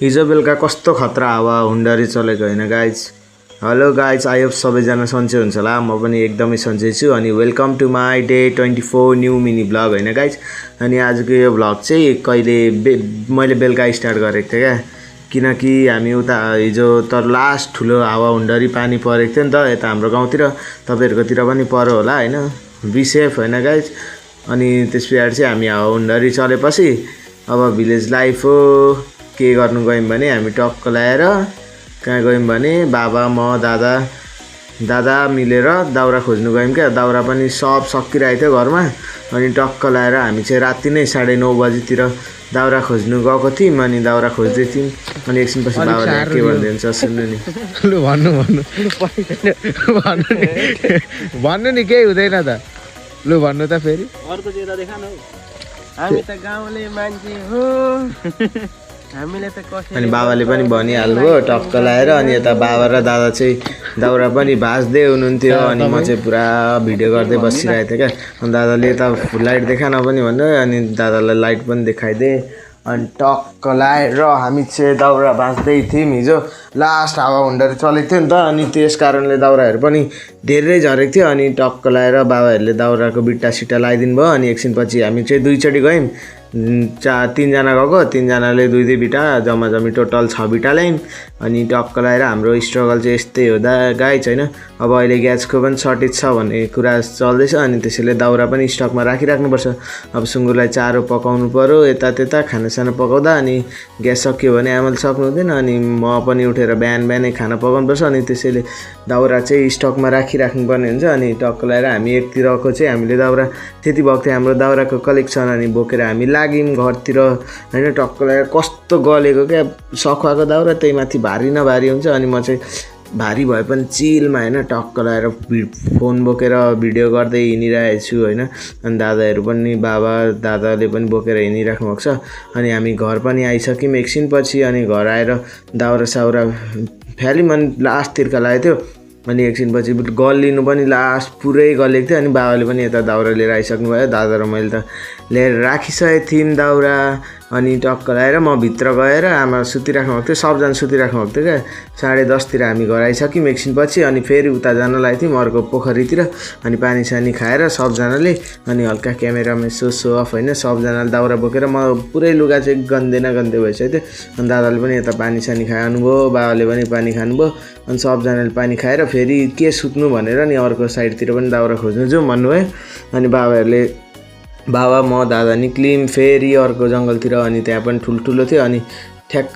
हिजो बेलुका कस्तो खतरा हावा हुन्डरी चलेको होइन guys. Hello guys, I hope सबैजना सन्चै हुन्छ होला। म पनि एकदमै सन्चै छु अनि welcome to my day 24 new mini vlog होइन गाइज। अनि आजको यो ब्लग चाहिँ कहिले मैले बेलुका स्टार्ट गरेको थिएँ क्या, किनकि हामी उता हिजो त लास्ट ठुलो हावा हुन्डरी पानी परेको थियो नि त यता हाम्रो गाउँतिर, तपाईँहरूकोतिर पनि पऱ्यो होला होइन। बी सेफ होइन गाइज। अनि त्यस पछाडि चाहिँ हामी हावा हुन्डरी चलेपछि अब भिलेज लाइफ हो के गर्नु गयौँ भने हामी टक्क ल्याएर कहाँ गयौँ भने बाबा म दादा मिलेर दाउरा खोज्नु गयौँ क्या। दाउरा पनि सब सकिरहेको थियो घरमा। अनि टक्क ल्याएर हामी चाहिँ राति नै 9:30 बजीतिर दाउरा खोज्नु गएको थियौँ। अनि दाउरा खोज्दै थियौँ अनि एकछिनपछि बाबाले के भनिदिन्छ सुन्नु नि। लु भन्नु नि केही हुँदैन त। लु भन्नु त फेरि अर्को चाहिँ देखा न हामी त गाउँले मान्छे हो हामीले त कसै। अनि बाबाले पनि भनिहाल्नुभयो टक्क लाएर। अनि यता बाबा र दादा चाहिँ दाउरा पनि भाँच्दै हुनुहुन्थ्यो अनि म चाहिँ पुरा भिडियो गर्दै बसिरहेको थिएँ क्या। अनि दादाले यता लाइट देखान पनि भन्यो अनि दादालाई लाइट पनि देखाइदिएँ। अनि टक्क लाएर हामी चाहिँ दाउरा भाँच्दै थियौँ। हिजो लास्ट हावा हुन्डरी चलेको थियो नि त, अनि त्यस कारणले दाउराहरू पनि धेरै झरेको थियो। अनि टक्क लाएर बाबाहरूले दाउराको बिट्टा सिट्टा लगाइदिनु भयो। अनि एकछिनपछि हामी चाहिँ दुईचोटि गयौँ। 3जना गएको, 3जनाले 2 बिटा, जम्मा टोटल 6 बिटा ल्यायौँ। अनि टक्क लाएर हाम्रो स्ट्रगल चाहिँ यस्तै हो गाइज होइन। अब अहिले ग्यासको पनि सर्टेज छ भन्ने कुरा चल्दैछ। अनि त्यसैले दाउरा पनि स्टकमा राखिराख्नुपर्छ। अब सुँगुरलाई चारो पकाउनु पऱ्यो यता खानासाना पकाउँदा। अनि ग्यास सकियो भने आमाले सक्नु हुँदैन। अनि म पनि उठेर बिहानै खाना पकाउनुपर्छ। अनि त्यसैले दाउरा चाहिँ स्टकमा राखिराख्नुपर्ने हुन्छ। अनि टक्क लाएर हामी एकतिरको चाहिँ हामीले दाउरा त्यति भएको थियो हाम्रो दाउराको कलेक्सन। अनि बोकेर हामी लाग्यौँ घरतिर होइन। टक्क लाएर कस्तो गलेको क्या सखुवाको दाउरा, त्यही माथि भारी न भारी हुन्छ। अनि म चाहिँ भारी भए पनि चिलमा होइन टक्क लाएर फोन बोकेर भिडियो गर्दै हिँडिरहेको छु होइन। अनि दादाहरू पनि दादाले पनि बोकेर हिँडिराख्नु भएको छ। अनि हामी घर पनि आइसक्यौँ एकछिनपछि। अनि घर आएर दाउरा साउरा फ्याल्यौँ। अनि लास्टतिरका लागेको थियो। अनि एकछिनपछि गल्लिनु पनि लास्ट पुरै गलेको थियो। अनि बाबाले पनि यता दाउरा लिएर आइसक्नु भयो। दादा र मैले त लिएर राखिसकेको थियौँ दाउरा। अनि टक्क लगाएर म भित्र गएर आमा सुतिराख्नु भएको थियो, सबजना सुतिराख्नु भएको थियो क्या। 10:30तिर हामी घर आइसक्यौँ एकछिनपछि। अनि फेरि उता जान लागेको थियौँ अर्को पोखरीतिर। अनि पानी सानी खाएर सबजनाले अनि हल्का क्यामेरामा सो अफ होइन सबजनाले दाउरा बोकेर म पुरै लुगा चाहिँ गन्दै भइसकेको थियो। अनि दादाले पनि यता पानी सानी खानुभयो, बाबाले पनि पानी खानुभयो। अनि सबजनाले पानी खाएर फेरि के सुत्नु भनेर नि अर्को साइडतिर पनि दाउरा खोज्नु जाउँ भन्नुभयो। अनि बाबा म दादा निक्ल्यौँ फेरि अर्को जङ्गलतिर। अनि त्यहाँ पनि ठुल्ठुलो थियो। अनि ठ्याक्क